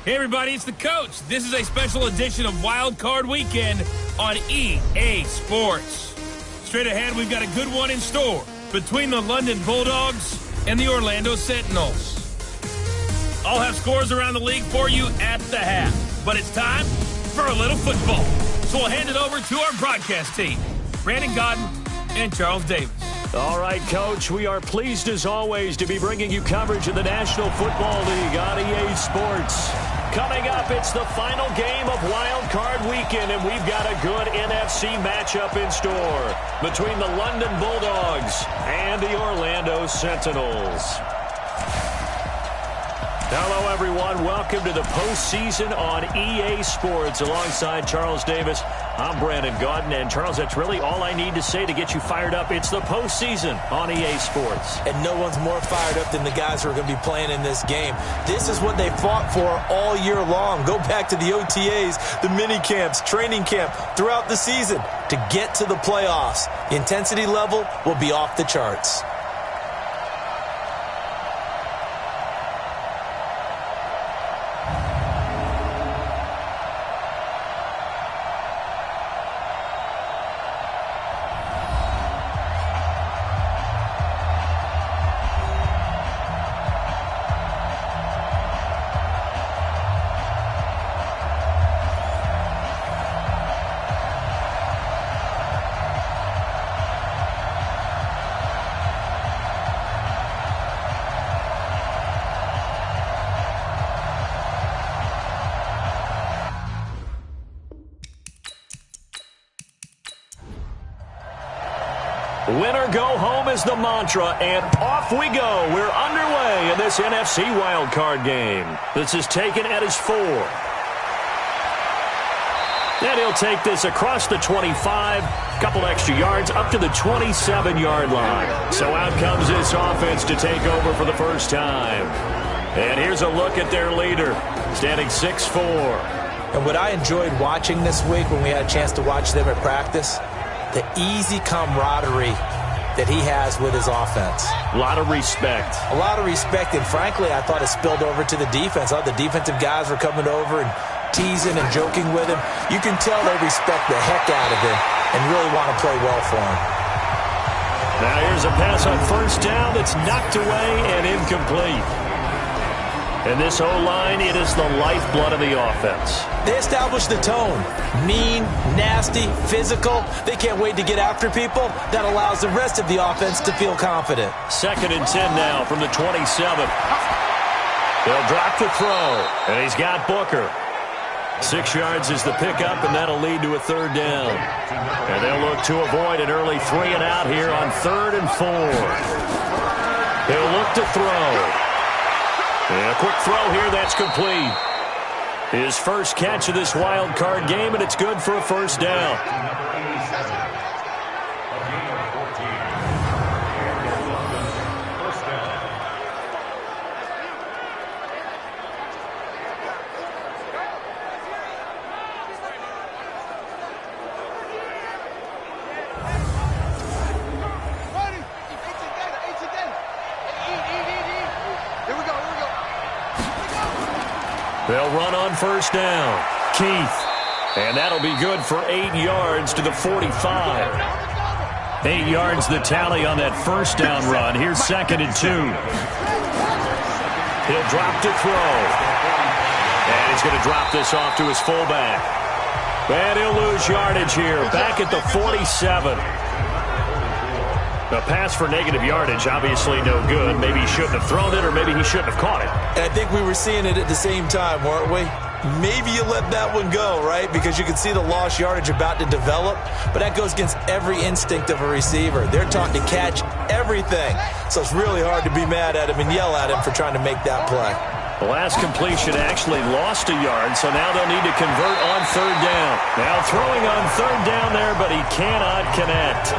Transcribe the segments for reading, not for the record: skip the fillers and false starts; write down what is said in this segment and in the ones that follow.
Hey everybody, it's the coach. This is a special edition of Wild Card Weekend on EA Sports. Straight ahead, we've got a good one in store between the London Bulldogs and the Orlando Sentinels. I'll have scores around the league for you at the half, but it's time for a little football. So we'll hand it over to our broadcast team, Brandon Godden and Charles Davis. All right, Coach, we are pleased as always to be bringing you coverage of the National Football League on EA Sports. Coming up, it's the final game of Wild Card Weekend, and we've got a good NFC matchup in store between the London Bulldogs and the Orlando Sentinels. Hello, everyone. Welcome to the postseason on EA Sports. Alongside Charles Davis, I'm Brandon Godden. And, Charles, that's really all I need to say to get you fired up. It's the postseason on EA Sports. And no one's more fired up than the guys who are going to be playing in this game. This is what they fought for all year long. Go back to the OTAs, the mini camps, training camp, throughout the season to get to the playoffs. The intensity level will be off the charts. Winner go home is the mantra, and off we go. We're underway in this NFC wildcard game. This is taken at his 4. And he'll take this across the 25, couple extra yards, up to the 27-yard line. So out comes this offense to take over for the first time. And here's a look at their leader, standing 6'4". And what I enjoyed watching this week when we had a chance to watch them at practice, the easy camaraderie that he has with his offense. A lot of respect. A lot of respect, and frankly, I thought it spilled over to the defense. All the defensive guys were coming over and teasing and joking with him. You can tell they respect the heck out of him and really want to play well for him. Now here's a pass on first down that's knocked away and incomplete. And this O-line, it is the lifeblood of the offense. They establish the tone. Mean, nasty, physical. They can't wait to get after people. That allows the rest of the offense to feel confident. 2nd and 10 now from the 27. They'll drop the throw, and he's got Booker. 6 yards is the pickup, and that'll lead to a 3rd down. And they'll look to avoid an early 3 and out here on 3rd and 4. They'll look to throw. And a quick throw here, that's complete. His first catch of this wild card game, and it's good for a first down. They'll run on first down. Keith. And that'll be good for 8 yards to the 45. 8 yards the tally on that first down run. Here's 2nd and 2. He'll drop to throw. And he's going to drop this off to his fullback. And he'll lose yardage here. Back at the 47. A pass for negative yardage, obviously no good. Maybe he shouldn't have thrown it, or maybe he shouldn't have caught it. And I think we were seeing it at the same time, weren't we? Maybe you let that one go, right? Because you can see the lost yardage about to develop. But that goes against every instinct of a receiver. They're taught to catch everything. So it's really hard to be mad at him and yell at him for trying to make that play. The last completion actually lost a yard, so now they'll need to convert on 3rd down. Now throwing on 3rd down there, but he cannot connect.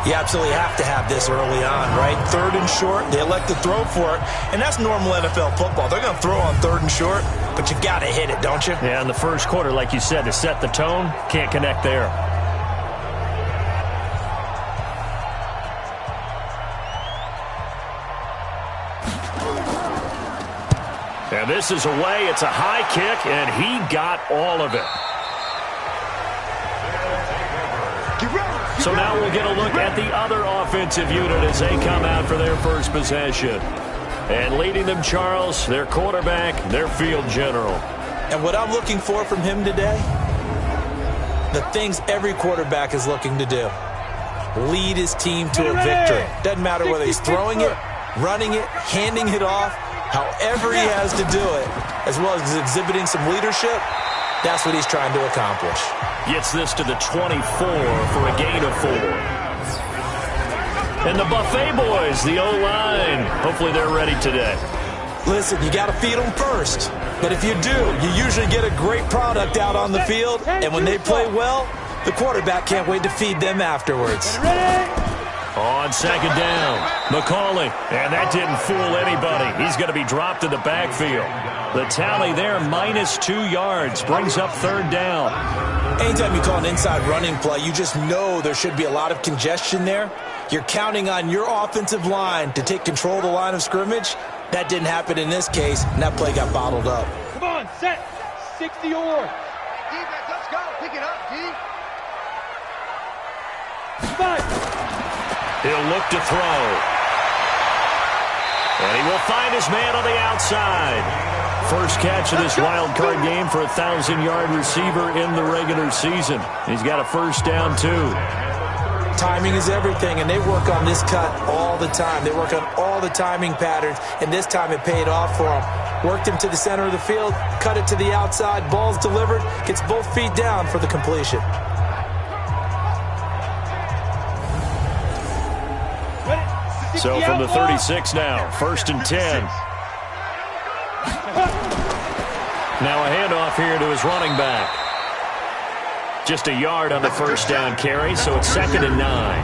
You absolutely have to have this early on, right? 3rd and short, they elect to throw for it, and that's normal NFL football. They're going to throw on 3rd and short, but you got to hit it, don't you? Yeah, in the first quarter, like you said, to set the tone, can't connect there. And this is away. It's a high kick, and he got all of it. So now we'll get a look at the other offensive unit as they come out for their first possession. And leading them, Charles, their quarterback, their field general. And what I'm looking for from him today, the things every quarterback is looking to do. Lead his team to a victory. Doesn't matter whether he's throwing it, running it, handing it off, however he has to do it, as well as exhibiting some leadership, that's what he's trying to accomplish. Gets this to the 24 for a gain of 4. And the Buffet boys, the O-line, hopefully they're ready today. Listen, you got to feed them first. But if you do, you usually get a great product out on the field. And when they play well, the quarterback can't wait to feed them afterwards. On second down, McCauley. And that didn't fool anybody. He's going to be dropped in the backfield. The tally there, -2 yards, brings up third down. Anytime you call an inside running play, you just know there should be a lot of congestion there. You're counting on your offensive line to take control of the line of scrimmage. That didn't happen in this case, and that play got bottled up. Come on, set. 60 or. Defense, let's go. Pick it up, D. He'll look to throw. And he will find his man on the outside. First catch of this wild card game for a 1,000-yard receiver in the regular season. He's got a first down, too. Timing is everything, and they work on this cut all the time. They work on all the timing patterns, and this time it paid off for him. Worked him to the center of the field, cut it to the outside, ball's delivered, gets both feet down for the completion. So from the 36 now, 1st and 10. Now a handoff here to his running back. Just a yard on the first down carry, so it's 2nd and 9.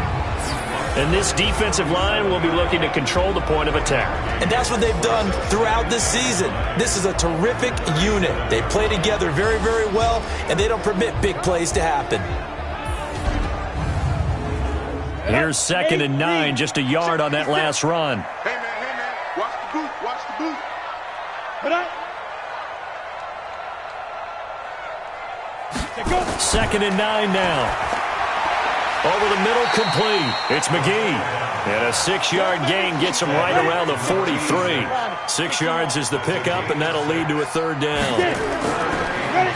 And this defensive line will be looking to control the point of attack. And that's what they've done throughout this season. This is a terrific unit. They play together very, very well, and they don't permit big plays to happen. Here's 2nd and 9, just a yard on that last run. Hey, man, watch the boot, watch the boot. Put up. 2nd and 9 now. Over the middle, complete. It's McGee. And a 6-yard gain gets him right around the 43. 6 yards is the pickup, and that'll lead to a third down. Ready.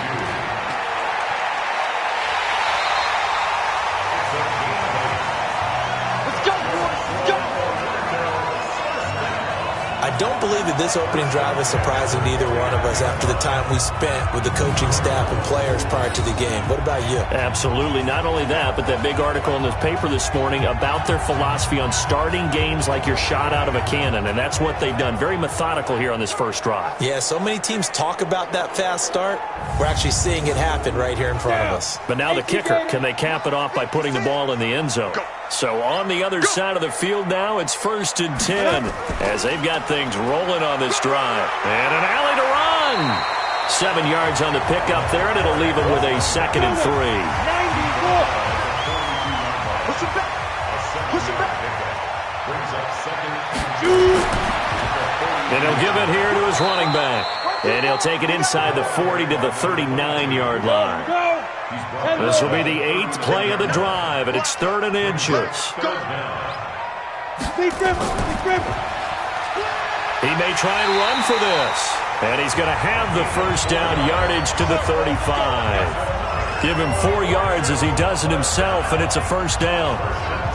I don't believe that this opening drive is surprising to either one of us after the time we spent with the coaching staff and players prior to the game. What about you? Absolutely. Not only that, but that big article in the paper this morning about their philosophy on starting games like you're shot out of a cannon, and that's what they've done. Very methodical here on this first drive. Yeah, so many teams talk about that fast start. We're actually seeing it happen right here in front of us. But now the kicker, can they cap it off by putting the ball in the end zone? So on the other side of the field now, it's 1st and 10 as they've got things rolling on this drive. And an alley to run. 7 yards on the pickup there, and it'll leave them with a 2nd and 3. 94. Push him back. Push him back. And he'll give it here to his running back. And he'll take it inside the 40 to the 39-yard line. This will be the 8th play of the drive, and it's 3rd and inches. He may try and run for this. And he's going to have the first down yardage to the 35. Give him 4 yards as he does it himself, and it's a first down.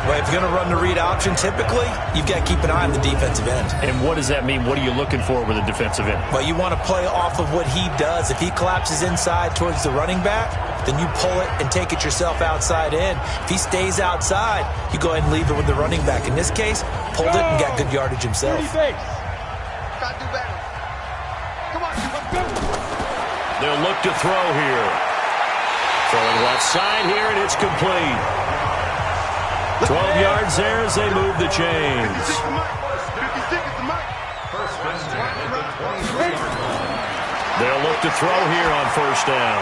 Well, if you're going to run the read option, typically, you've got to keep an eye on the defensive end. And what does that mean? What are you looking for with a defensive end? Well, you want to play off of what he does. If he collapses inside towards the running back, then you pull it and take it yourself outside in. If he stays outside, you go ahead and leave it with the running back. In this case, pulled it and got good yardage himself. Gotta do better. Come on, let's go. They'll look to throw here. Throwing left side here, and it's complete. 12 yards there as they move the chains. 56 the mic. 56 is the mic. They'll look to throw here on first down.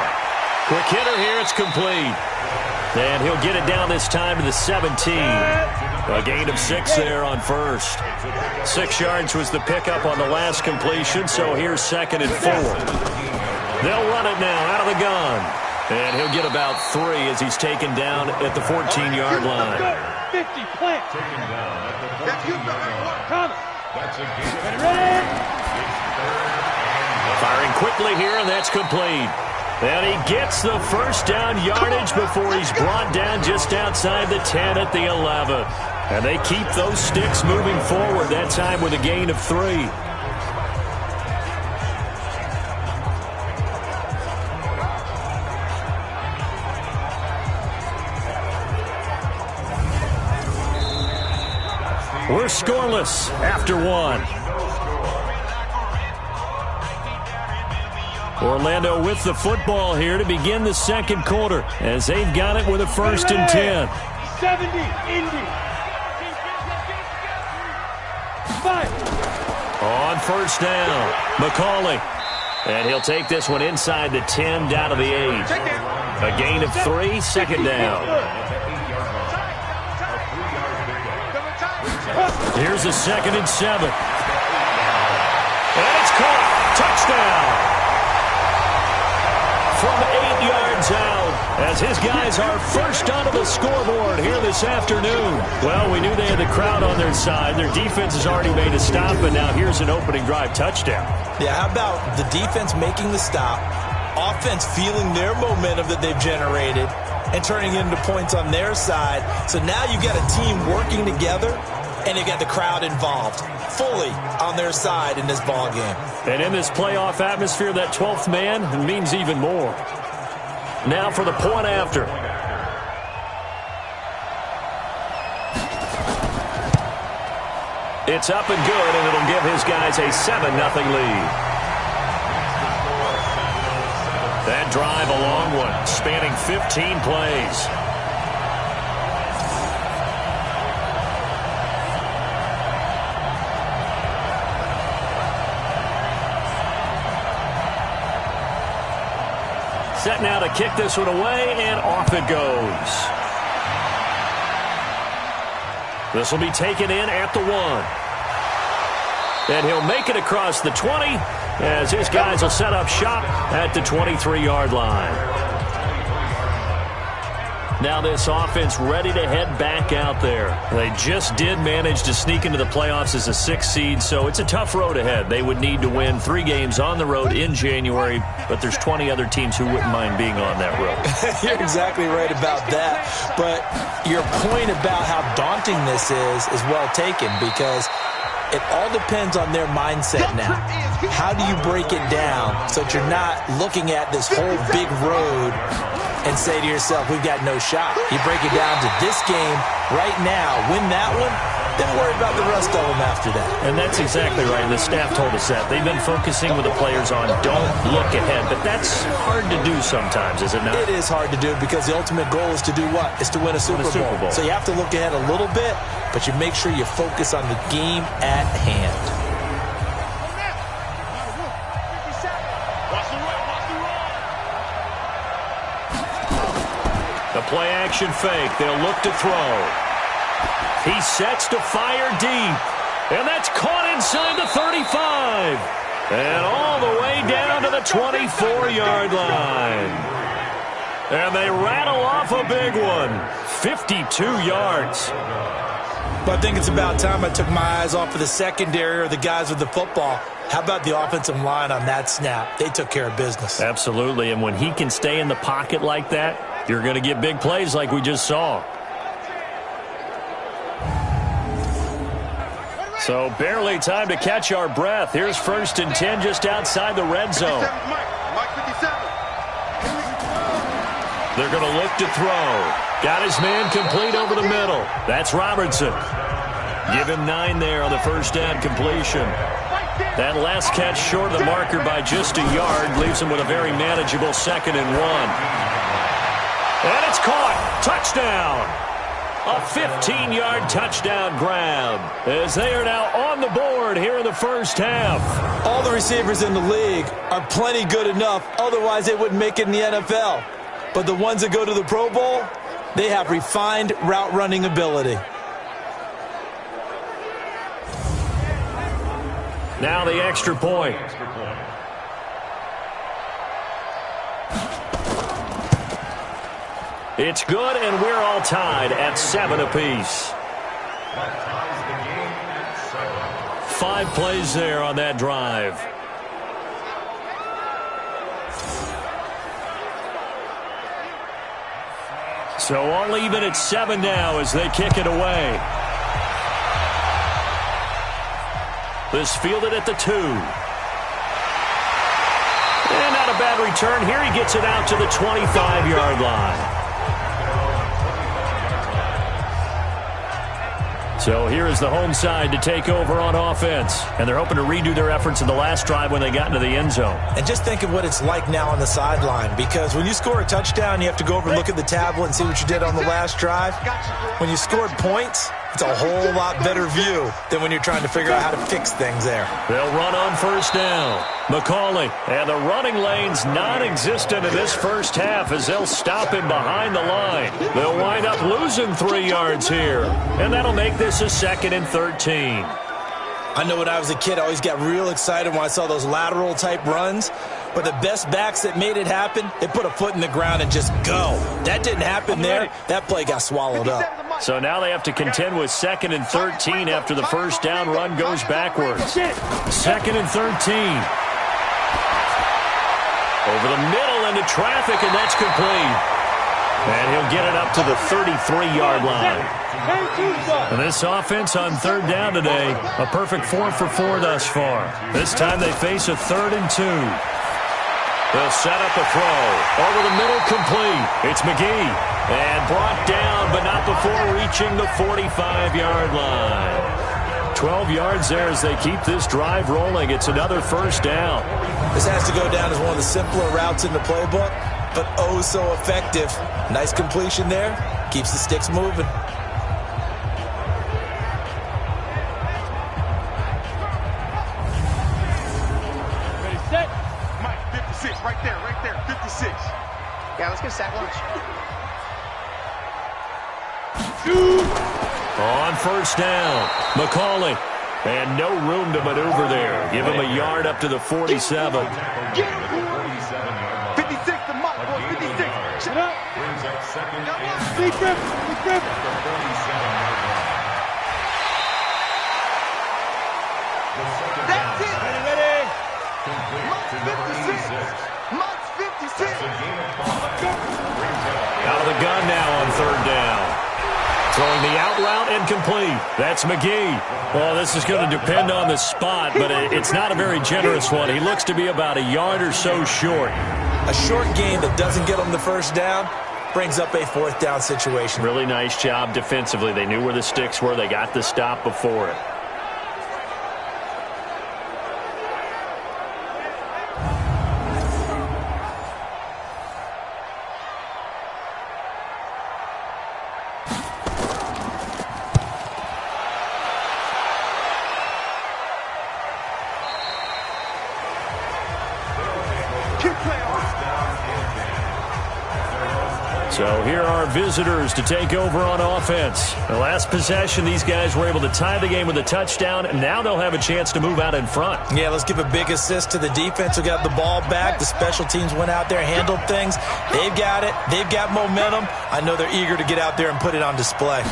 Quick hitter here. It's complete. And he'll get it down this time to the 17. A gain of 6 there on first. 6 yards was the pickup on the last completion, so here's 2nd and 4. They'll run it now out of the gun. And he'll get about 3 as he's taken down at the 14-yard line. 50, plant. Firing quickly here, and that's complete. And he gets the first down yardage before he's brought down just outside the 10 at the 11. And they keep those sticks moving forward, that time with a gain of 3. We're scoreless after 1. Orlando with the football here to begin the second quarter as they've got it with a 1st and 10. 70, Indy. 5. On first down, McCauley. And he'll take this one inside the 10 down to the 8. A gain of 3, 2nd down. Here's a 2nd and 7. And it's caught. Touchdown. From 8 yards out, as his guys are first onto the scoreboard here this afternoon. Well, we knew they had the crowd on their side. Their defense has already made a stop, and now here's an opening drive touchdown. Yeah, how about the defense making the stop, offense feeling their momentum that they've generated, and turning it into points on their side. So now you've got a team working together, and you've got the crowd involved fully on their side in this ball game. And in this playoff atmosphere, that 12th man means even more. Now for the point after. It's up and good, and it'll give his guys a 7-0 lead. That drive, a long one, spanning 15 plays. Set now to kick this one away, and off it goes. This will be taken in at the 1. And he'll make it across the 20 as his guys will set up shop at the 23-yard line. Now this offense ready to head back out there. They just did manage to sneak into the playoffs as a 6th seed, so it's a tough road ahead. They would need to win 3 games on the road in January, but there's 20 other teams who wouldn't mind being on that road. You're exactly right about that. But your point about how daunting this is well taken, because it all depends on their mindset now. How do you break it down so that you're not looking at this whole big road and say to yourself, we've got no shot? You break it down to this game right now, win that one, then worry about the rest of them after that. And that's exactly right. The staff told us that. They've been focusing with the players on don't look ahead. But that's hard to do sometimes, is it not? It is hard to do because the ultimate goal is to do what? Is to win a Super Bowl. So you have to look ahead a little bit, but you make sure you focus on the game at hand. The play action fake. They'll look to throw. He sets to fire deep. And that's caught inside the 35. And all the way down to the 24-yard line. And they rattle off a big one. 52 yards. But I think it's about time I took my eyes off of the secondary or the guys with the football. How about the offensive line on that snap? They took care of business. Absolutely. And when he can stay in the pocket like that, you're going to get big plays like we just saw. So barely time to catch our breath. Here's 1st and 10 just outside the red zone. They're going to look to throw. Got his man complete over the middle. That's Robertson. Give him 9 there on the first down completion. That last catch short of the marker by just a yard leaves him with a very manageable 2nd and 1. And it's caught. Touchdown. A 15-yard touchdown grab as they are now on the board here in the first half. All the receivers in the league are plenty good enough. Otherwise, they wouldn't make it in the NFL. But the ones that go to the Pro Bowl, they have refined route running ability. Now the extra point. It's good, and we're all tied at 7 apiece. 5 plays there on that drive. So all even at 7 now as they kick it away. This fielded at the 2. And not a bad return. Here he gets it out to the 25-yard line. So here is the home side to take over on offense. And they're hoping to redo their efforts in the last drive when they got into the end zone. And just think of what it's like now on the sideline, because when you score a touchdown, you have to go over and look at the tablet and see what you did on the last drive. When you scored points, it's a whole lot better view than when you're trying to figure out how to fix things there. They'll run on first down. McCauley, and the running lane's non-existent in this first half as they'll stop him behind the line. They'll wind up losing 3 yards here, and that'll make this a 2nd and 13. I know when I was a kid, I always got real excited when I saw those lateral-type runs. But the best backs that made it happen, they put a foot in the ground and just go. That didn't happen there. That play got swallowed up. So now they have to contend with 2nd and 13 after the first down run goes backwards. 2nd and 13. Over the middle into traffic, and that's complete. And he'll get it up to the 33-yard line. And this offense on 3rd down today, a perfect 4 for 4 thus far. This time they face a 3rd and 2. They'll set up a throw. Over the middle, complete. It's McGee. And brought down, but not before reaching the 45-yard line. 12 yards there as they keep this drive rolling. It's another first down. This has to go down as one of the simpler routes in the playbook, but oh so effective. Nice completion there. Keeps the sticks moving. Ready, set. Mike, 56, right there, 56. Yeah, let's get a sack lunch. On first down, McCauley. And no room to maneuver there. Give him a yard up to the 47. 56 to Mike, boy, 56. Shut up. Big grip, big grip. That's it. Ready. Mike's 56. Mike's 56. Out of the gun now on 3rd down. Throwing the out route and complete. That's McGee. Well, this is going to depend on the spot, but it's not a very generous one. He looks to be about a yard or so short. A short gain that doesn't get them the first down brings up a 4th down situation. Really nice job defensively. They knew where the sticks were. They got the stop before it. So here are visitors to take over on offense. The last possession, these guys were able to tie the game with a touchdown, and now they'll have a chance to move out in front. Yeah, let's give a big assist to the defense who got the ball back. The special teams went out there, handled things. They've got it. They've got momentum. I know they're eager to get out there and put it on display.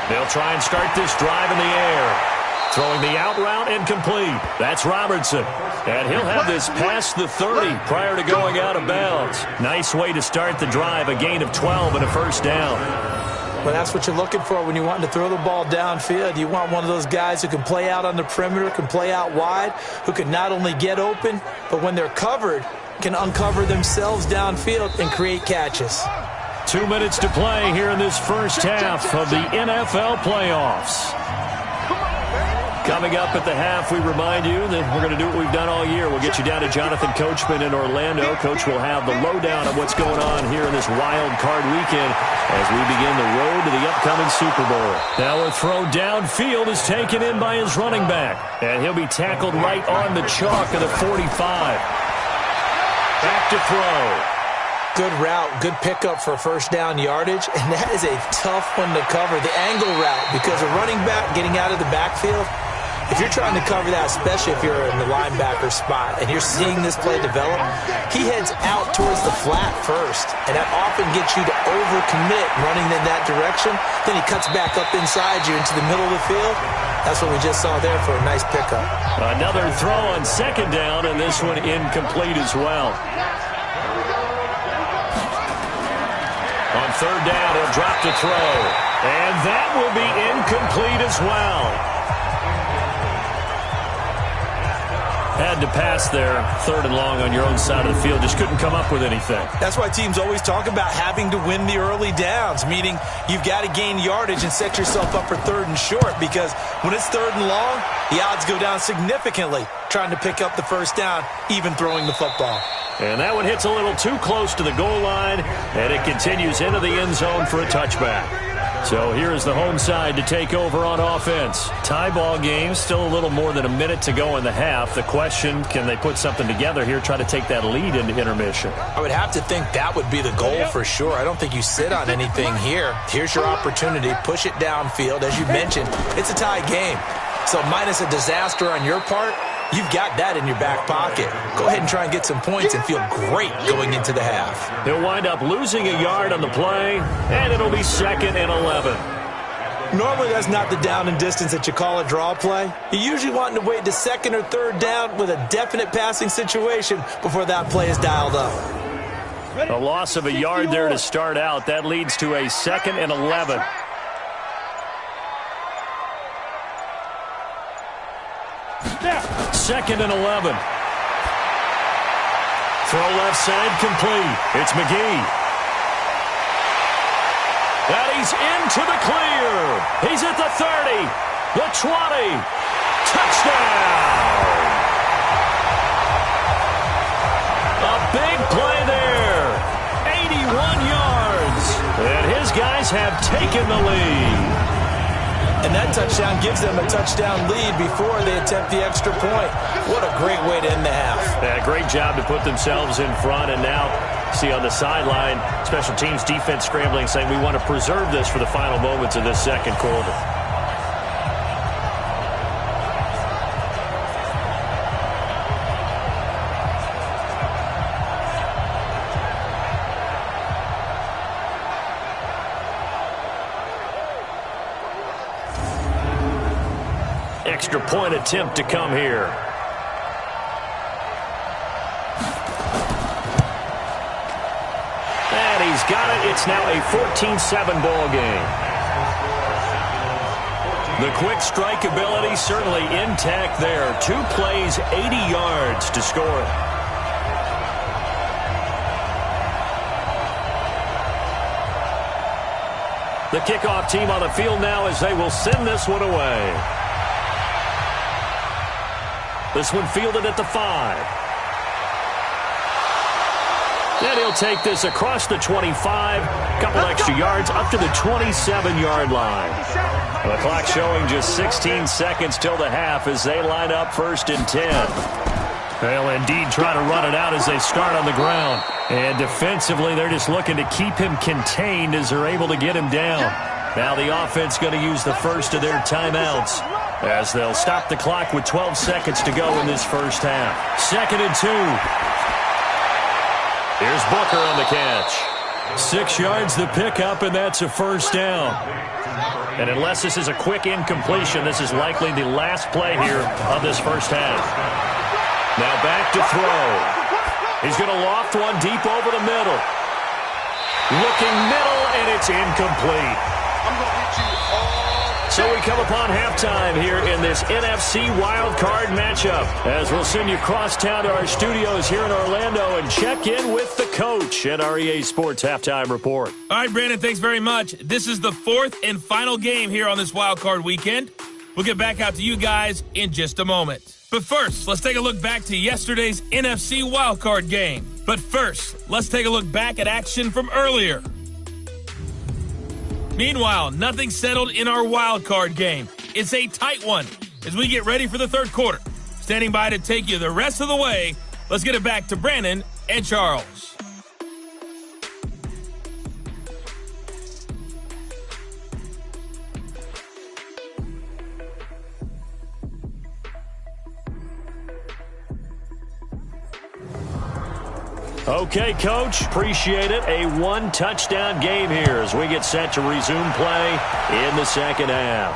They'll try and start this drive in the air. Throwing the out route and complete. That's Robertson. And he'll have this past the 30 prior to going out of bounds. Nice way to start the drive. A gain of 12 and a first down. Well, that's what you're looking for when you want to throw the ball downfield. You want one of those guys who can play out on the perimeter, can play out wide, who can not only get open, but when they're covered, can uncover themselves downfield and create catches. 2 minutes to play here in this first half of the NFL playoffs. Coming up at the half, we remind you that we're going to do what we've done all year. We'll get you down to Jonathan Coachman in Orlando. Coach will have the lowdown of what's going on here in this wild card weekend as we begin the road to the upcoming Super Bowl. Now a throw downfield is taken in by his running back, and he'll be tackled right on the chalk of the 45. Back to throw. Good route, good pickup for first down yardage, and that is a tough one to cover, the angle route, because a running back getting out of the backfield, if you're trying to cover that, especially if you're in the linebacker spot and you're seeing this play develop, he heads out towards the flat first, and that often gets you to overcommit running in that direction. Then he cuts back up inside you into the middle of the field. That's what we just saw there for a nice pickup. Another throw on second down, and this one incomplete as well. On third down, he'll drop to throw, and that will be incomplete as well. Had to pass there, third and long on your own side of the field. Just couldn't come up with anything. That's why teams always talk about having to win the early downs, meaning you've got to gain yardage and set yourself up for third and short, because when it's third and long, the odds go down significantly trying to pick up the first down, even throwing the football. And that one hits a little too close to the goal line, and it continues into the end zone for a touchback. So here is the home side to take over on offense. Tie ball game, still a little more than a minute to go in the half. The question, can they put something together here, try to take that lead into intermission? I would have to think that would be the goal for sure. I don't think you sit on anything here. Here's your opportunity. Push it downfield. As you mentioned, it's a tie game. So minus a disaster on your part, you've got that in your back pocket. Go ahead and try and get some points and feel great going into the half. They'll wind up losing a yard on the play, and it'll be 2nd and 11. Normally, that's not the down and distance that you call a draw play. You're usually wanting to wait to second or third down with a definite passing situation before that play is dialed up. A loss of a yard there to start out. That leads to a 2nd and 11. Second and 11. Throw left side complete. It's McGee. And he's into the clear. He's at the 30, the 20. Touchdown. A big play there. 81 yards. And his guys have taken the lead. And that touchdown gives them a touchdown lead before they attempt the extra point. What a great way to end the half. Yeah, great job to put themselves in front. And now, see on the sideline, special teams defense scrambling, saying we want to preserve this for the final moments of this second quarter. Extra point attempt to come here. And he's got it. It's now a 14-7 ball game. The quick strike ability certainly intact there. 2 plays, 80 yards to score it. The kickoff team on the field now as they will send this one away. This one fielded at the 5. Then he'll take this across the 25. Couple extra yards up to the 27-yard line. The clock showing just 16 seconds till the half as they line up 1st and 10. They'll indeed try to run it out as they start on the ground. And defensively, they're just looking to keep him contained as they're able to get him down. Now the offense going to use the first of their timeouts as they'll stop the clock with 12 seconds to go in this first half. 2nd and 2. Here's Booker on the catch. 6 yards the pickup, and that's a first down. And unless this is a quick incompletion, this is likely the last play here of this first half. Now back to throw. He's going to loft one deep over the middle. Looking middle, and it's incomplete. I'm going to hit you all. So we come upon halftime here in this NFC wildcard matchup as we'll send you across town to our studios here in Orlando and check in with the coach at our EA Sports Halftime Report. All right, Brandon, thanks very much. This is the 4th and final game here on this wildcard weekend. We'll get back out to you guys in just a moment. But first, let's take a look back to yesterday's NFC wildcard game. But first, let's take a look back at action from earlier. Meanwhile, nothing settled in our wild card game. It's a tight one as we get ready for the third quarter. Standing by to take you the rest of the way, let's get it back to Brandon and Charles. Okay, Coach, appreciate it. A one-touchdown game here as we get set to resume play in the second half.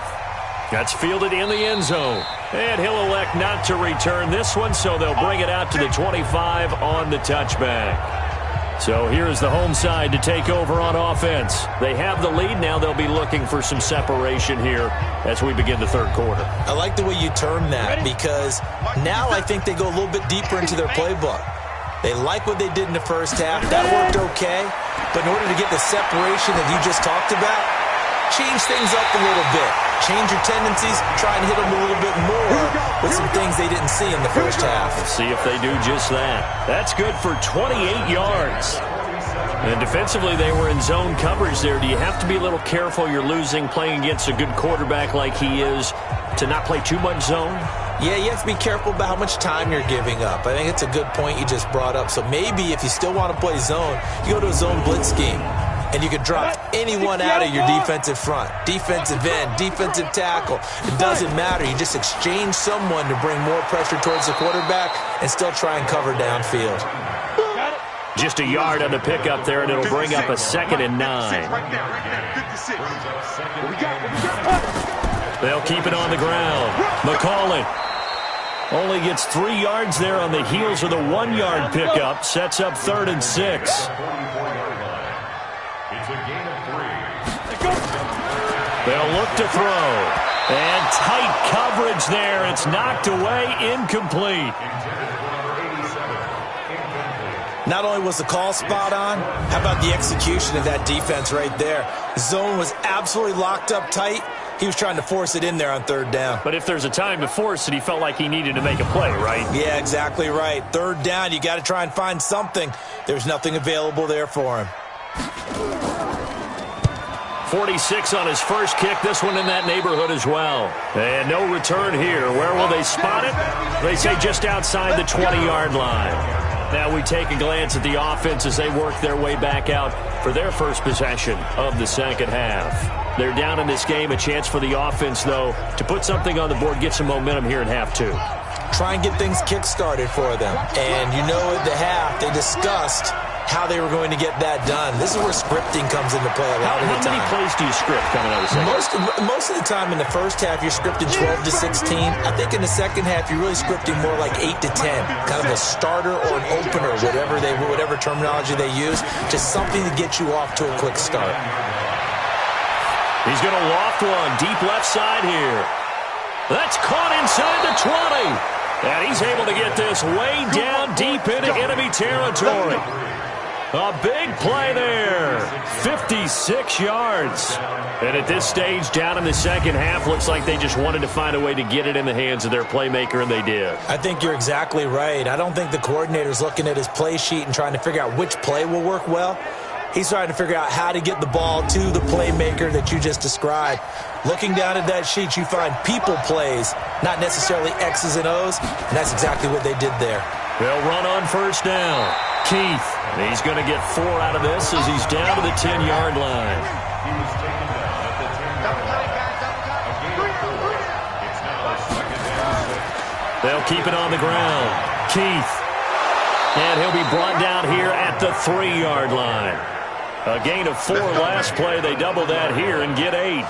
That's fielded in the end zone. And he'll elect not to return this one, so they'll bring it out to the 25 on the touchback. So here's the home side to take over on offense. They have the lead. Now they'll be looking for some separation here as we begin the third quarter. I like the way you term that because now I think they go a little bit deeper into their playbook. They like what they did in the first half. That worked okay. But in order to get the separation that you just talked about, change things up a little bit. Change your tendencies. Try and hit them a little bit more with some things they didn't see in the first half. Let's see if they do just that. That's good for 28 yards. And defensively, they were in zone coverage there. Do you have to be a little careful? You're losing playing against a good quarterback like he is to not play too much zone? Yeah, you have to be careful about how much time you're giving up. I think it's a good point you just brought up. So maybe if you still want to play zone, you go to a zone blitz scheme. And you can drop anyone out of your defensive front. Defensive end, defensive tackle. It doesn't matter. You just exchange someone to bring more pressure towards the quarterback and still try and cover downfield. Just a yard on the pickup there, and it'll bring up a 2nd and 9. They'll keep it on the ground. McCollin only gets 3 yards there on the heels of the 1-yard pickup. Sets up 3rd and 6. They'll look to throw. And tight coverage there. It's knocked away, incomplete. Not only was the call spot on, how about the execution of that defense right there? Zone was absolutely locked up tight. He was trying to force it in there on 3rd down. But if there's a time to force it, he felt like he needed to make a play, right? Yeah, exactly right. 3rd down, you got to try and find something. There's nothing available there for him. 46 on his first kick. This one in that neighborhood as well. And no return here. Where will they spot it? They say just outside the 20-yard line. Now we take a glance at the offense as they work their way back out for their first possession of the second half. They're down in this game. A chance for the offense, though, to put something on the board, get some momentum here in half 2. Try and get things kick-started for them. And you know at the half, they discussed how they were going to get that done. This is where scripting comes into play a lot of the time. How many plays do you script coming out of the second? Most of the time in the first half, you're scripting 12 to 16. I think in the second half, you're really scripting more like 8 to 10. Kind of a starter or an opener, whatever terminology they use. Just something to get you off to a quick start. He's going to loft one deep left side here. That's caught inside the 20. And he's able to get this way down deep into enemy territory. A big play there. 56 yards. And at this stage, down in the second half, looks like they just wanted to find a way to get it in the hands of their playmaker, and they did. I think you're exactly right. I don't think the coordinator's looking at his play sheet and trying to figure out which play will work well. He's trying to figure out how to get the ball to the playmaker that you just described. Looking down at that sheet, you find people plays, not necessarily X's and O's, and that's exactly what they did there. They'll run on first down. Keith, he's going to get 4 out of this as he's down to the 10-yard line. They'll keep it on the ground. Keith, and he'll be brought down here at the 3-yard line. A gain of 4 last play. They double that here and get 8.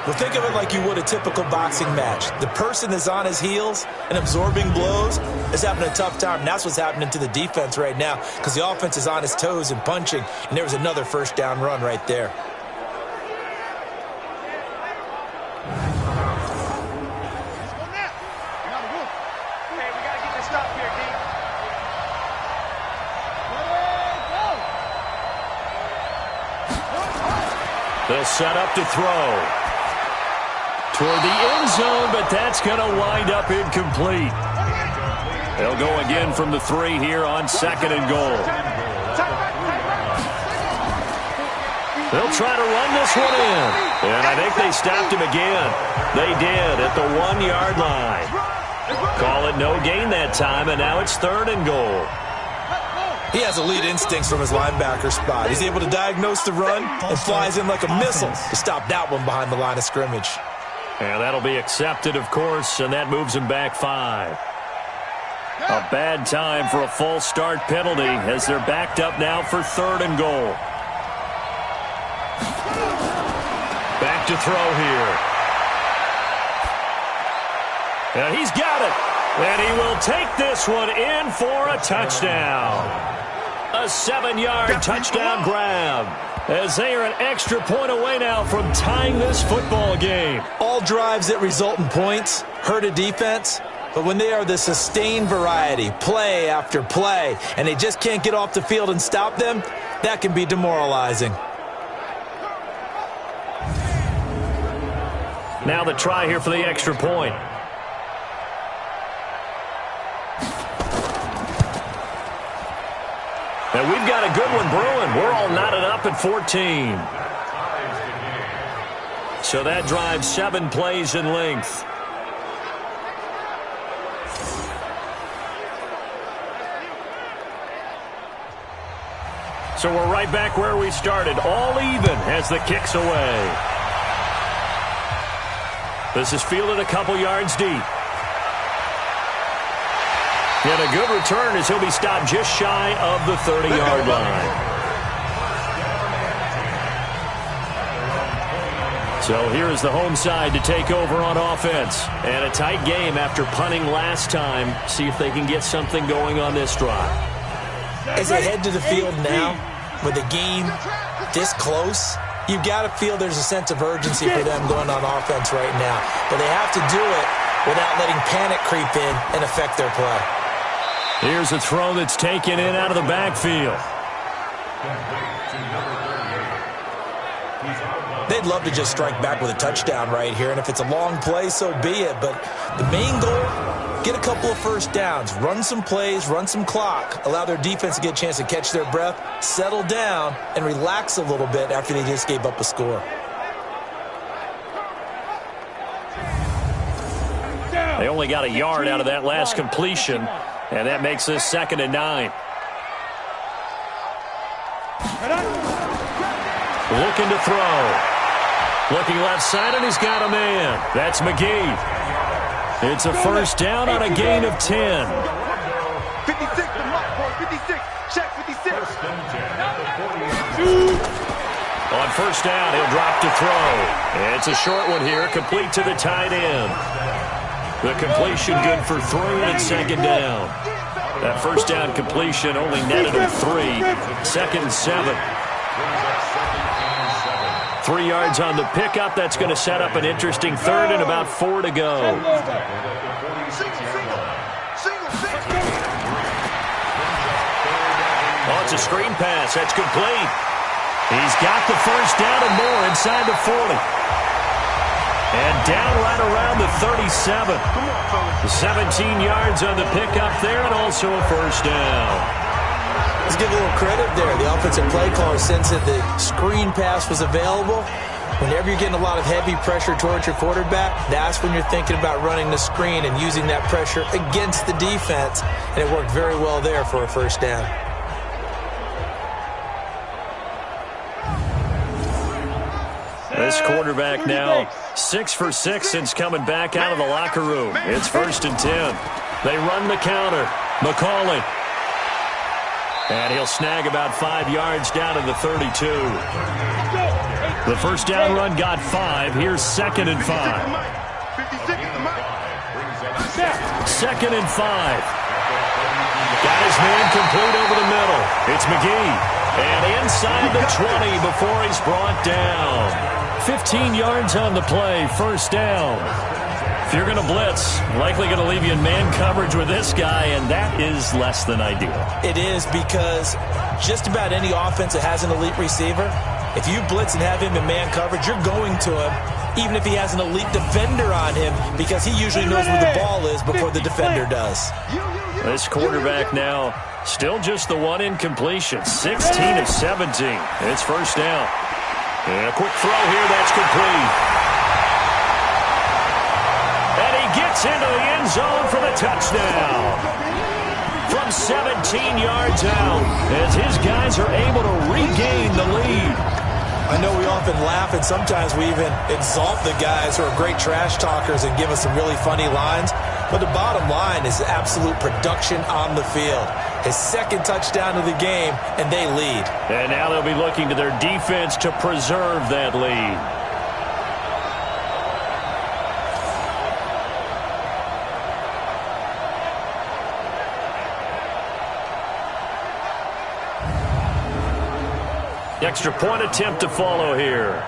Well, think of it like you would a typical boxing match. The person that's on his heels and absorbing blows is having a tough time. And that's what's happening to the defense right now because the offense is on his toes and punching. And there was another first down run right there. They'll set up to throw. Toward the end zone, but that's going to wind up incomplete. They'll go again from the 3 here on 2nd and goal. They'll try to run this one in. And I think they stopped him again. They did at the 1-yard line. Call it no gain that time, and now it's 3rd and goal. He has elite instincts from his linebacker spot. He's able to diagnose the run and flies in like a missile to stop that one behind the line of scrimmage. And that'll be accepted, of course, and that moves him back 5. A bad time for a false start penalty as they're backed up now for 3rd and goal. Back to throw here. And he's got it. And he will take this one in for a touchdown. A 7-yard touchdown grab, as they are an extra point away now from tying this football game. All drives that result in points hurt a defense, but when they are the sustained variety, play after play, and they just can't get off the field and stop them, that can be demoralizing. Now the try here for the extra point. And we've got a good one brewing. We're all knotted up at 14. So that drives 7 plays in length. So we're right back where we started. All even as the kick's away. This is fielded a couple yards deep. And a good return as he'll be stopped just shy of the 30-yard line. So here is the home side to take over on offense. And a tight game after punting last time. See if they can get something going on this drive. As they head to the field now, with the game this close, you've got to feel there's a sense of urgency for them going on offense right now. But they have to do it without letting panic creep in and affect their play. Here's a throw that's taken in out of the backfield. They'd love to just strike back with a touchdown right here, and if it's a long play, so be it. But the main goal, get a couple of first downs, run some plays, run some clock, allow their defense to get a chance to catch their breath, settle down, and relax a little bit after they just gave up a score. They only got a yard out of that last completion, and that makes this 2nd and 9. Looking to throw. Looking left side, and he's got a man. That's McGee. It's a first down on a gain of 10. 56 to Mark, boy. 56. Check 56. On first down, he'll drop to throw. It's a short one here, complete to the tight end. The completion good for 3 and 2nd down. That first down completion only netted him 3. 2nd and 7. 3 yards on the pickup. That's going to set up an interesting 3rd and about 4 to go. Oh, it's a screen pass. That's complete. He's got the first down and more inside the 40. And down right around the 37. 17 yards on the pickup there, and also a first down. Let's give a little credit there. The offensive play caller sensed that the screen pass was available. Whenever you're getting a lot of heavy pressure towards your quarterback, that's when you're thinking about running the screen and using that pressure against the defense. And it worked very well there for a first down. This quarterback now 6 for 6 since coming back out of the locker room. It's 1st and 10. They run the counter. McCauley. And he'll snag about 5 yards down to the 32. The first down run got 5. Here's 2nd and 5. 2nd and 5. Got his man complete over the middle. It's McGee. And inside the 20 before he's brought down. 15 yards on the play, first down. If you're going to blitz, likely going to leave you in man coverage with this guy, and that is less than ideal. It is, because just about any offense that has an elite receiver, if you blitz and have him in man coverage, you're going to him, even if he has an elite defender on him, because he usually knows where the ball is before the defender does. This quarterback now still just the one incompletion, 16 of 17. It's first down. And a quick throw here, that's complete. And he gets into the end zone for the touchdown. From 17 yards out, as his guys are able to regain the lead. I know we often laugh, and sometimes we even exalt the guys who are great trash talkers and give us some really funny lines. But the bottom line is absolute production on the field. His second touchdown of the game, and they lead. And now they'll be looking to their defense to preserve that lead. Extra point attempt to follow here.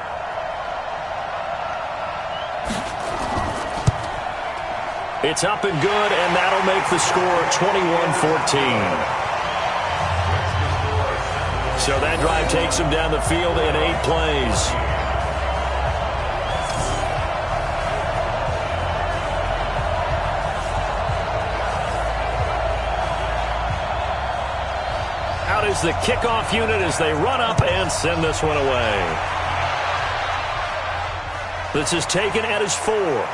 It's up and good, and that'll make the score 21-14. So that drive takes them down the field in 8 plays. Out is the kickoff unit as they run up and send this one away. This is taken at his 4.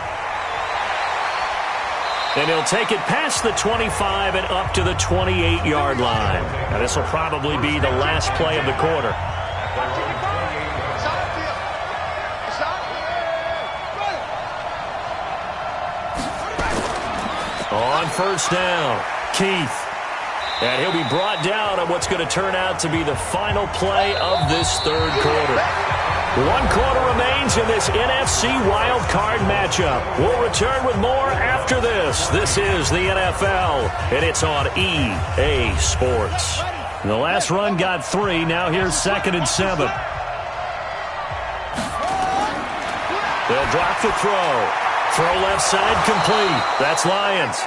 And he'll take it past the 25 and up to the 28-yard line. Now, this will probably be the last play of the quarter. On first down, Keith. And he'll be brought down on what's going to turn out to be the final play of this third quarter. 1 quarter remains in this NFC Wild Card matchup. We'll return with more after this. This is the NFL, and it's on EA Sports. The last run got 3. Now here's 2nd and 7. They'll drop the throw. Throw left side complete. That's Lions.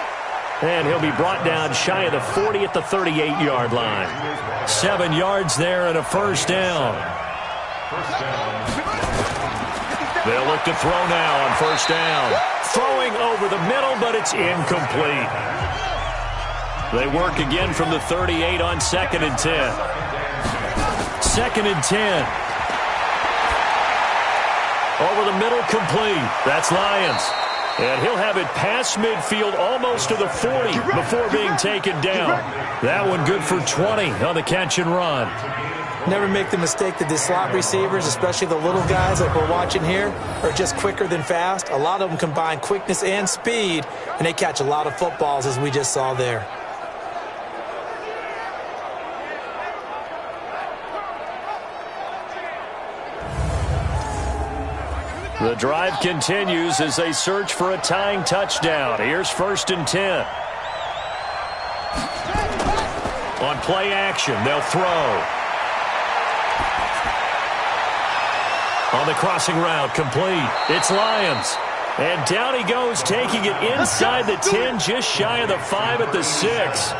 And he'll be brought down shy of the 40 at the 38-yard line. 7 yards there and a first down. They'll look to throw now on first down. Throwing over the middle, but it's incomplete. They work again from the 38 on 2nd and 10. 2nd and 10. Over the middle, complete. That's Lions. And he'll have it past midfield almost to the 40 before being taken down. That one good for 20 on the catch and run. Never make the mistake that the slot receivers, especially the little guys like we're watching here, are just quicker than fast. A lot of them combine quickness and speed, and they catch a lot of footballs, as we just saw there. The drive continues as they search for a tying touchdown. Here's 1st and 10. On play action, they'll throw. On the crossing route, complete. It's Lions. And down he goes, taking it inside the 10, just shy of the 5 at the 6.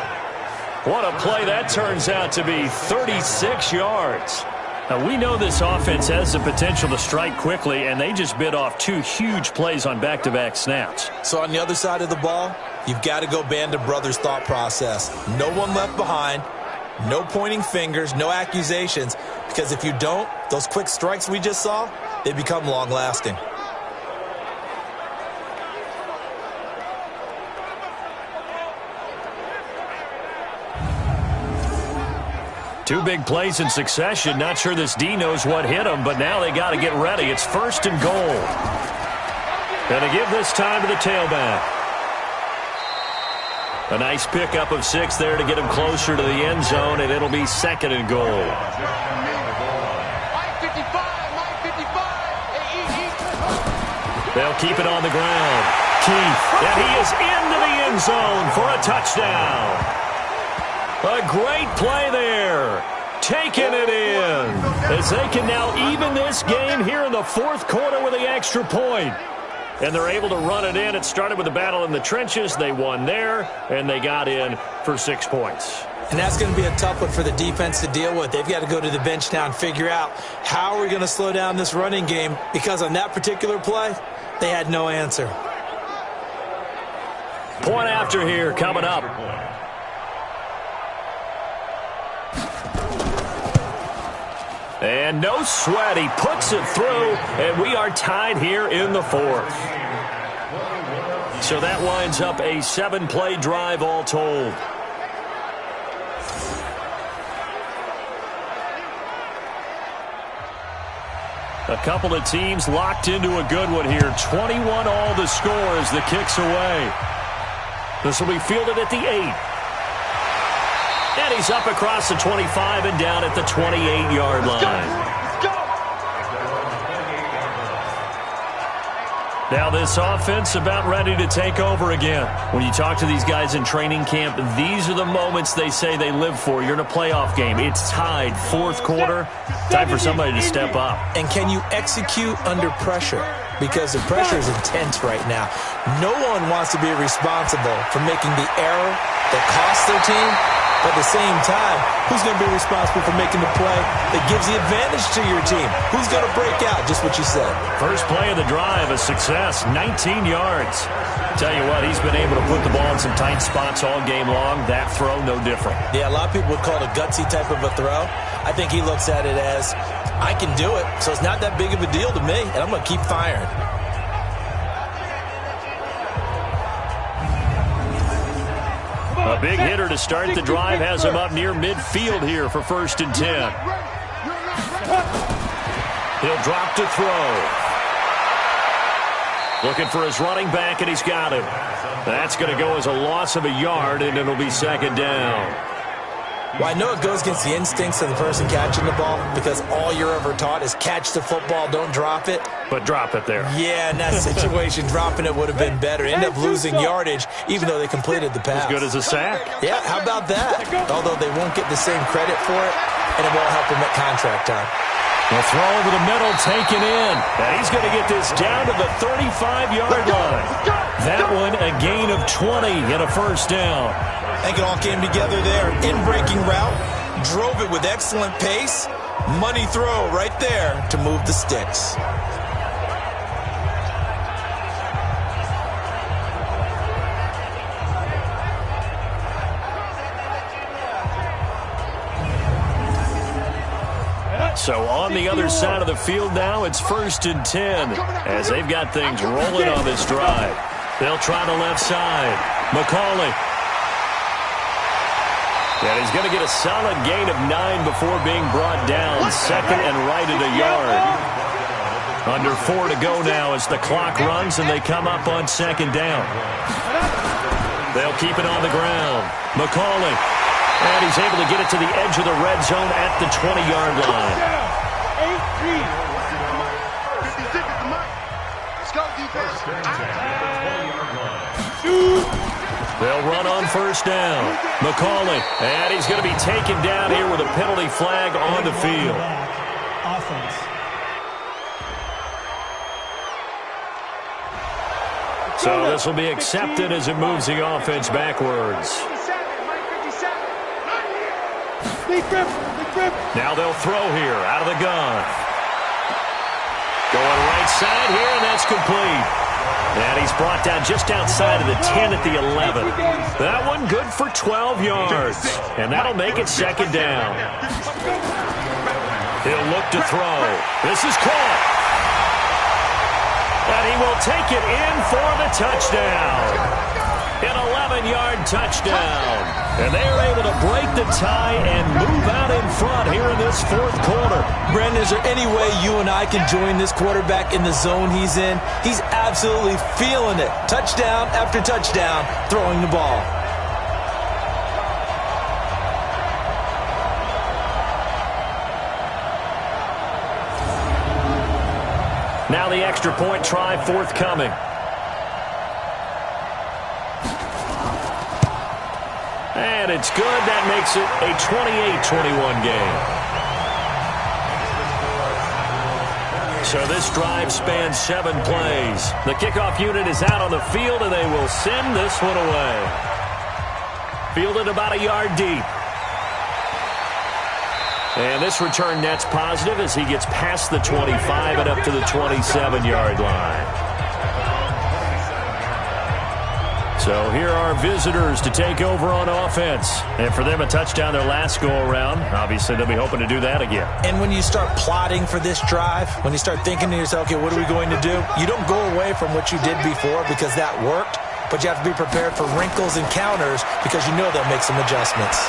What a play that turns out to be, 36 yards. Now, we know this offense has the potential to strike quickly, and they just bit off 2 huge plays on back-to-back snaps. So on the other side of the ball, you've got to go Band of Brothers thought process. No one left behind, no pointing fingers, no accusations, because if you don't, those quick strikes we just saw, they become long-lasting. Two big plays in succession. Not sure this D knows what hit him, but now they got to get ready. It's 1st and goal. Going to give this time to the tailback. A nice pickup of 6 there to get him closer to the end zone, and it'll be 2nd and goal. They'll keep it on the ground. Keith, and he is into the end zone for a touchdown. A great play there. Taking it in. As they can now even this game here in the 4th quarter with the extra point. And they're able to run it in. It started with a battle in the trenches. They won there, and they got in for 6 points. And that's going to be a tough one for the defense to deal with. They've got to go to the bench now and figure out how are we going to slow down this running game, because on that particular play, they had no answer. Point after here coming up. And no sweat. He puts it through, and we are tied here in the 4th. So that winds up a 7-play drive all told. A couple of teams locked into a good one here. 21 all the score as the kick's away. This will be fielded at the 8. And he's up across the 25 and down at the 28-yard line. Now this offense about ready to take over again. When you talk to these guys in training camp, these are the moments they say they live for. You're in a playoff game. It's tied, fourth quarter. Time for somebody to step up. And can you execute under pressure? Because the pressure is intense right now. No one wants to be responsible for making the error that costs their team. But at the same time, who's going to be responsible for making the play that gives the advantage to your team? Who's going to break out? Just what you said. First play of the drive, a success, 19 yards. Tell you what, he's been able to put the ball in some tight spots all game long. That throw, no different. Yeah, a lot of people would call it a gutsy type of a throw. I think he looks at it as, I can do it, so it's not that big of a deal to me, and I'm going to keep firing. A big hitter to start the drive has him up near midfield here for 1st and 10. He'll drop to throw. Looking for his running back, and he's got him. That's going to go as a loss of a yard, and it'll be 2nd down. Well, I know it goes against the instincts of the person catching the ball because all you're ever taught is catch the football, don't drop it. But drop it there. Yeah, in that situation, dropping it would have been better. End up losing yardage, even though they completed the pass. As good as a sack. Yeah, how about that? Although they won't get the same credit for it, and it won't help them at contract time. The throw over the middle, taken in. And he's going to get this down to the 35-yard line. That one, a gain of 20 and a 1st down. I think it all came together there. In-breaking route, drove it with excellent pace. Money throw right there to move the sticks. So on the other side of the field now, it's 1st and 10 as they've got things rolling on this drive. They'll try the left side. McCauley. And he's going to get a solid gain of 9 before being brought down. 2nd and right at a yard. Under 4 to go now as the clock runs and they come up on 2nd down. They'll keep it on the ground. McCauley. And he's able to get it to the edge of the red zone at the 20-yard line. They'll run on 1st down. McCauley. And he's going to be taken down here with a penalty flag on the field. So this will be accepted as it moves the offense backwards. Now they'll throw here out of the gun. Going right side here, and that's complete. And he's brought down just outside of the 10 at the 11. That one good for 12 yards. And that'll make it 2nd down. He'll look to throw. This is caught. And he will take it in for the touchdown. An 11-yard touchdown. And they are able to break the tie and move out in front here in this 4th quarter. Brandon, is there any way you and I can join this quarterback in the zone he's in? He's absolutely feeling it. Touchdown after touchdown, throwing the ball. Now the extra point try forthcoming. And it's good. That makes it a 28-21 game. So this drive spans 7 plays. The kickoff unit is out on the field, and they will send this one away. Fielded about a yard deep. And this return net's positive as he gets past the 25 and up to the 27-yard line. So here are visitors to take over on offense. And for them, a touchdown their last go-around. Obviously, they'll be hoping to do that again. And when you start plotting for this drive, when you start thinking to yourself, okay, what are we going to do? You don't go away from what you did before because that worked, but you have to be prepared for wrinkles and counters because you know they'll make some adjustments.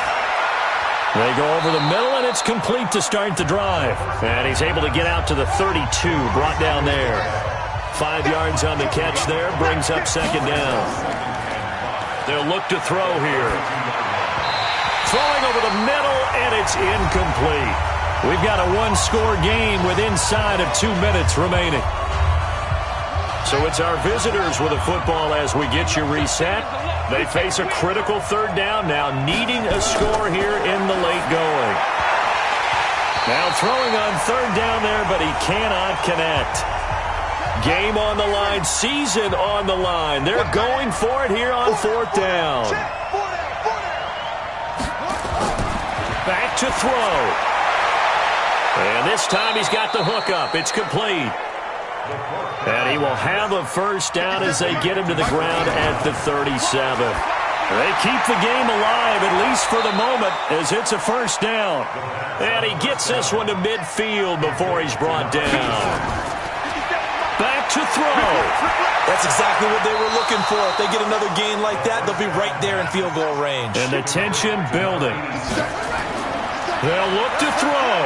They go over the middle, and it's complete to start the drive. And he's able to get out to the 32, brought down there. 5 yards on the catch there, brings up 2nd down. They'll look to throw here. Throwing over the middle, and it's incomplete. We've got a one-score game with inside of 2 minutes remaining. So it's our visitors with a football as we get you reset. They face a critical third down now, needing a score here in the late going. Now throwing on third down there, but he cannot connect. Game on the line, season on the line. They're going for it here on fourth down. Back to throw. And this time he's got the hook up. It's complete. And he will have a first down as they get him to the ground at the 37. They keep the game alive, at least for the moment, as it's a first down. And he gets this one to midfield before he's brought down. Back to throw. That's exactly what they were looking for. If they get another gain like that, they'll be right there in field goal range. And the tension building. They'll look to throw.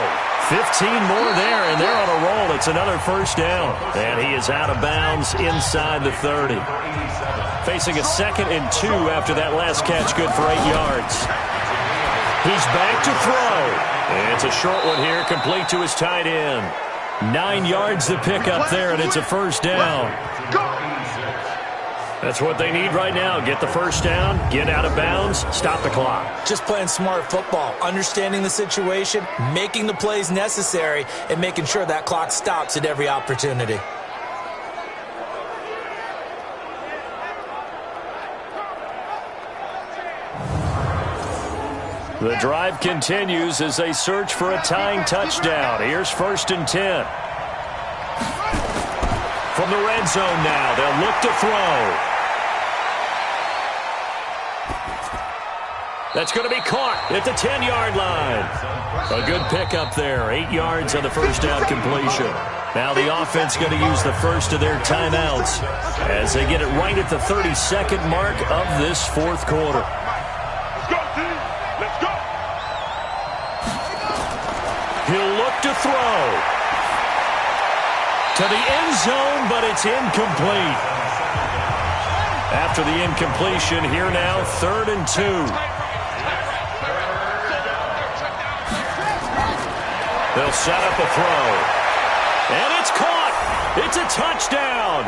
15 more there, and they're on a roll. It's another first down. And he is out of bounds inside the 30. Facing a 2nd and 2 after that last catch, good for 8 yards. He's back to throw. And it's a short one here, complete to his tight end. 9 yards to pick up there, and it's a first down. That's what they need right now. Get the first down, get out of bounds, stop the clock. Just playing smart football, understanding the situation, making the plays necessary, and making sure that clock stops at every opportunity. The drive continues as they search for a tying touchdown. Here's 1st and 10. From the red zone now, they'll look to throw. That's going to be caught at the 10-yard line. A good pickup there. 8 yards on the first down completion. Now the offense going to use the first of their timeouts as they get it right at the 32nd mark of this fourth quarter. Let's go. He'll look to throw. To the end zone, but it's incomplete. After the incompletion, here now, 3rd and 2. They'll set up a throw. And it's caught. It's a touchdown.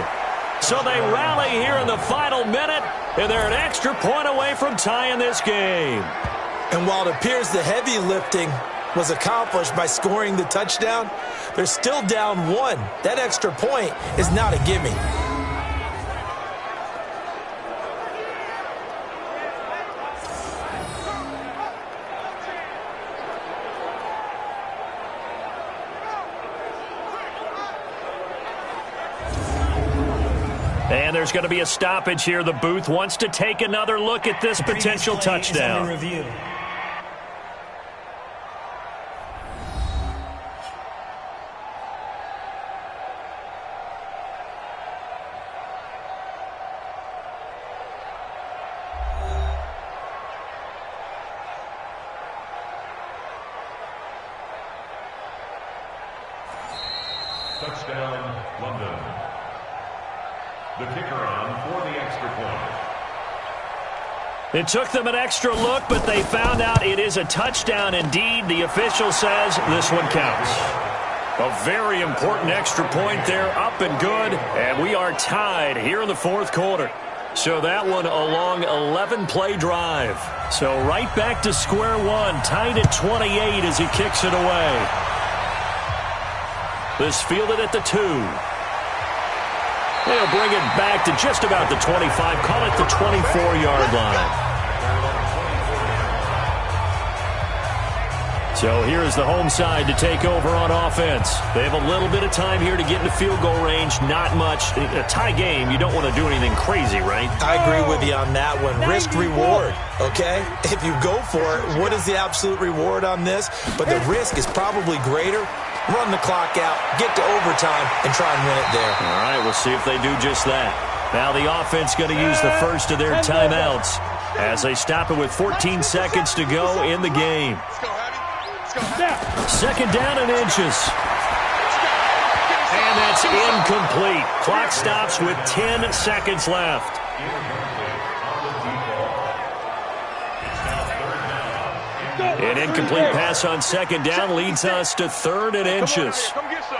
So they rally here in the final minute, and they're an extra point away from tying this game. And while it appears the heavy lifting was accomplished by scoring the touchdown, they're still down 1. That extra point is not a gimme. And there's going to be a stoppage here. The booth wants to take another look at this potential touchdown. Review. Touchdown, London. The kicker on for the extra point. It took them an extra look, but they found out it is a touchdown indeed. The official says this one counts. A very important extra point there, up and good, and we are tied here in the fourth quarter. So that one a long 11-play drive. So right back to square one, tied at 28 as he kicks it away. This fielded at the 2. They'll bring it back to just about the 25, call it the 24-yard line. So here's the home side to take over on offense. They have a little bit of time here to get into field goal range, not much. A tie game, you don't want to do anything crazy, right? I agree with you on that one. Risk-reward, okay? If you go for it, what is the absolute reward on this? But the risk is probably greater. Run the clock out, get to overtime, and try and win it there. All right, we'll see if they do just that. Now the offense going to use the first of their timeouts as they stop it with 14 seconds to go in the game. Second down and inches. And that's incomplete. Clock stops with 10 seconds left. An incomplete pass on second down leads us to 3rd and inches. Come get some.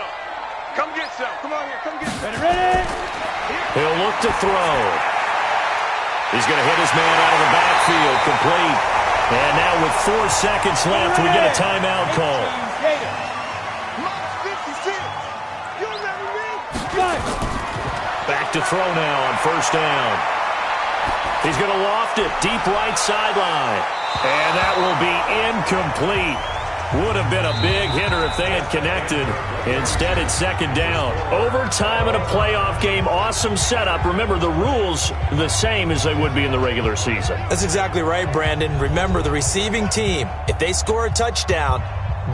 Come get some. Come on here. Come get some. Ready? He'll look to throw. He's going to hit his man out of the backfield, complete. And now with 4 seconds left, we get a timeout call. Back to throw now on 1st down. He's going to loft it deep right sideline. And that will be incomplete. Would have been a big hitter if they had connected. Instead, it's 2nd down. Overtime in a playoff game. Awesome setup. Remember, the rules the same as they would be in the regular season. That's exactly right, Brandon. Remember, the receiving team, if they score a touchdown,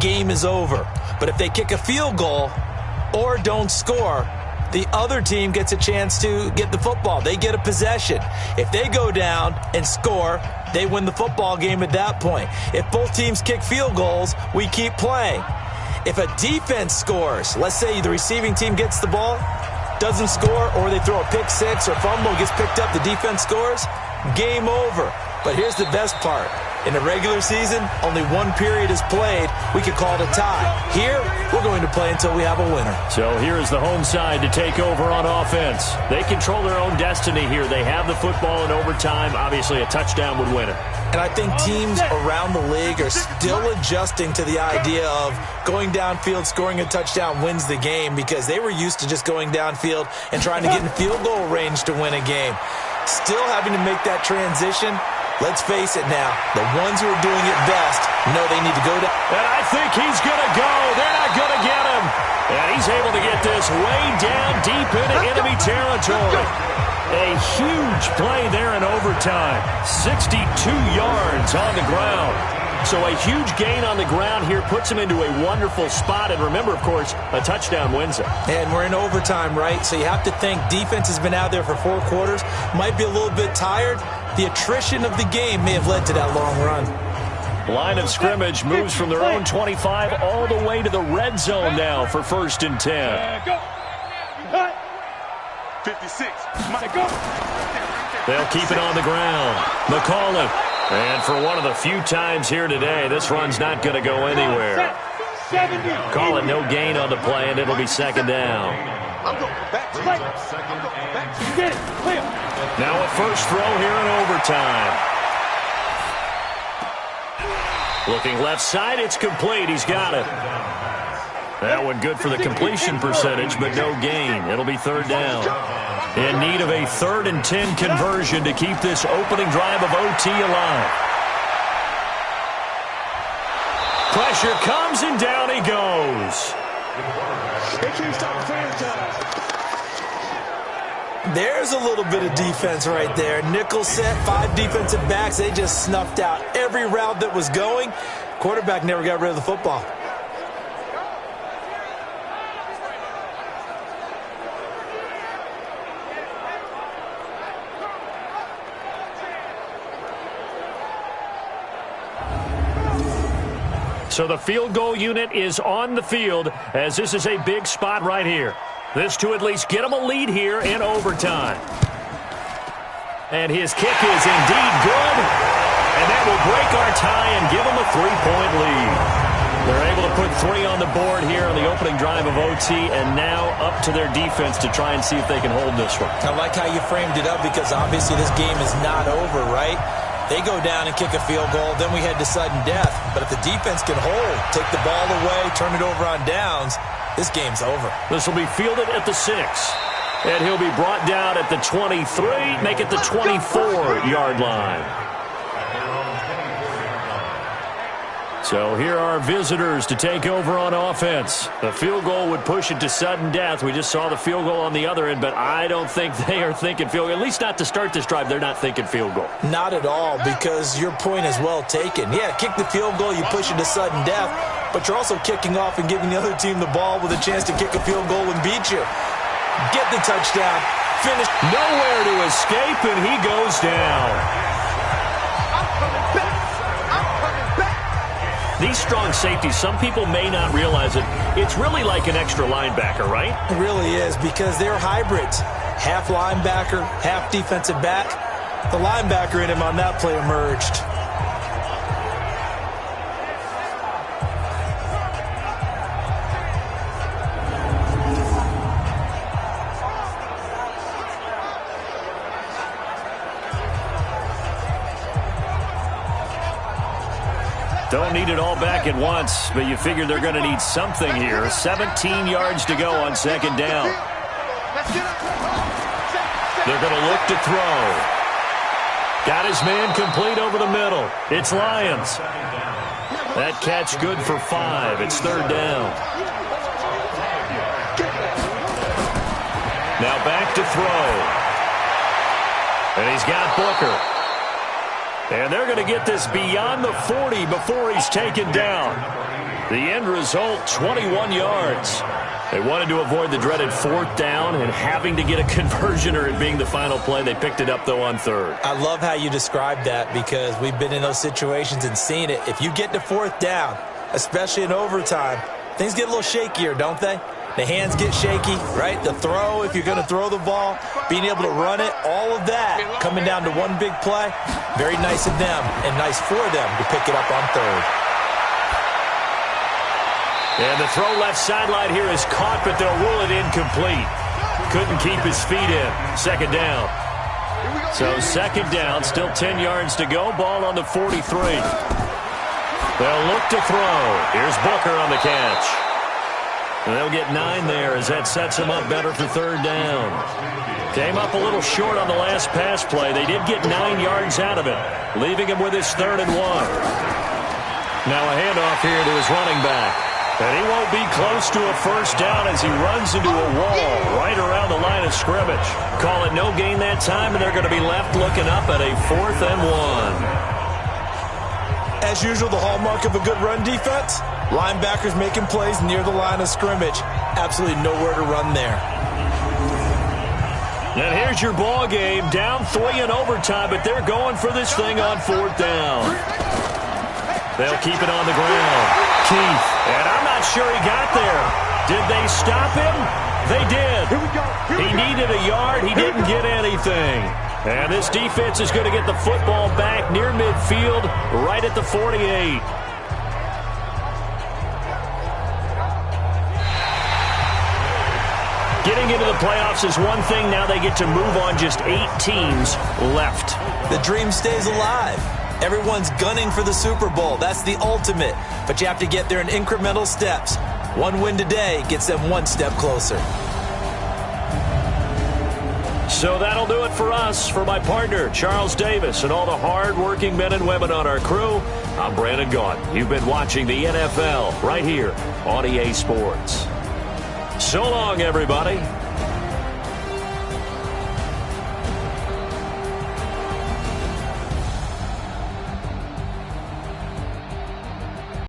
game is over. But if they kick a field goal or don't score, the other team gets a chance to get the football. They get a possession. If they go down and score, they win the football game at that point. If both teams kick field goals, we keep playing. If a defense scores, let's say the receiving team gets the ball, doesn't score, or they throw a pick six or fumble, gets picked up, the defense scores, game over. But here's the best part. In the regular season, only 1 period is played. We could call it a tie. Here, we're going to play until we have a winner. So here is the home side to take over on offense. They control their own destiny here. They have the football in overtime. Obviously, a touchdown would win it. And I think teams around the league are still adjusting to the idea of going downfield, scoring a touchdown wins the game, because they were used to just going downfield and trying to get in field goal range to win a game. Still having to make that transition. Let's face it now, the ones who are doing it best know they need to go down. And I think he's going to go. They're not going to get him. And he's able to get this way down deep into enemy territory. A huge play there in overtime. 62 yards on the ground. So a huge gain on the ground here puts him into a wonderful spot. And remember, of course, a touchdown wins it. And we're in overtime, right? So you have to think defense has been out there for 4 quarters. Might be a little bit tired. The attrition of the game may have led to that long run. Line of scrimmage moves from their own 25 all the way to the red zone now for 1st and 10. 56. They'll keep it on the ground. McCollum. And for one of the few times here today, this run's not going to go anywhere. Call it no gain on the play, and it'll be 2nd down. Now a first throw here in overtime. Looking left side, it's complete. He's got it. That one good for the completion percentage, but no gain. It'll be 3rd down. In need of a 3rd and 10 conversion to keep this opening drive of OT alive. Pressure comes, and down he goes. There's a little bit of defense right there. Nickel set, 5 defensive backs. They just snuffed out every route that was going. Quarterback never got rid of the football. So the field goal unit is on the field, as this is a big spot right here. This to at least get them a lead here in overtime. And his kick is indeed good. And that will break our tie and give them a 3-point lead. They're able to put 3 on the board here on the opening drive of OT, and now up to their defense to try and see if they can hold this one. I like how you framed it up, because obviously this game is not over, right? They go down and kick a field goal, then we head to sudden death. But if the defense can hold, take the ball away, turn it over on downs, this game's over. This will be fielded at the 6. And he'll be brought down at the 23, make it the 24-yard line. So here are visitors to take over on offense. The field goal would push it to sudden death. We just saw the field goal on the other end, but I don't think they are thinking field goal. At least not to start this drive. They're not thinking field goal. Not at all, because your point is well taken. Yeah, kick the field goal, you push it to sudden death, but you're also kicking off and giving the other team the ball with a chance to kick a field goal and beat you. Get the touchdown, finish. Nowhere to escape, and he goes down. These strong safeties, some people may not realize it. It's really like an extra linebacker, right? It really is, because they're hybrids. Half linebacker, half defensive back. The linebacker in him on that play emerged. Don't need it all back at once, but you figure they're going to need something here. 17 yards to go on second down. They're going to look to throw. Got his man complete over the middle. It's Lions. That catch good for 5. It's third down. Now back to throw. And he's got Booker. And they're going to get this beyond the 40 before he's taken down. The end result, 21 yards. They wanted to avoid the dreaded fourth down and having to get a conversion or it being the final play. They picked it up, though, on third. I love how you described that because we've been in those situations and seen it. If you get to fourth down, especially in overtime, things get a little shakier, don't they? The hands get shaky, right? The throw, if you're going to throw the ball, being able to run it, all of that coming down to one big play. Very nice of them and nice for them to pick it up on third. And the throw left sideline here is caught, but they'll rule it incomplete. Couldn't keep his feet in. Second down. So second down, still 10 yards to go. Ball on the 43. They'll look to throw. Here's Booker on the catch. And they'll get 9 there as that sets him up better for third down. Came up a little short on the last pass play. They did get 9 yards out of it, leaving him with his 3rd and 1. Now a handoff here to his running back. And he won't be close to a first down as he runs into a wall right around the line of scrimmage. Call it no gain that time, and they're going to be left looking up at a 4th and 1. As usual, the hallmark of a good run defense, linebackers making plays near the line of scrimmage. Absolutely nowhere to run there. And here's your ball game. Down 3 in overtime, but they're going for this thing on 4th down. They'll keep it on the ground. Keith, and I'm not sure he got there. Did they stop him? They did. He needed a yard. He didn't get anything. And this defense is going to get the football back near midfield, right at the 48. Getting into the playoffs is one thing. Now they get to move on. Just 8 teams left. The dream stays alive. Everyone's gunning for the Super Bowl. That's the ultimate. But you have to get there in incremental steps. One win today gets them one step closer. So that'll do it for us. For my partner, Charles Davis, and all the hard-working men and women on our crew, I'm Brandon Gaudin. You've been watching the NFL right here on EA Sports. So long, everybody.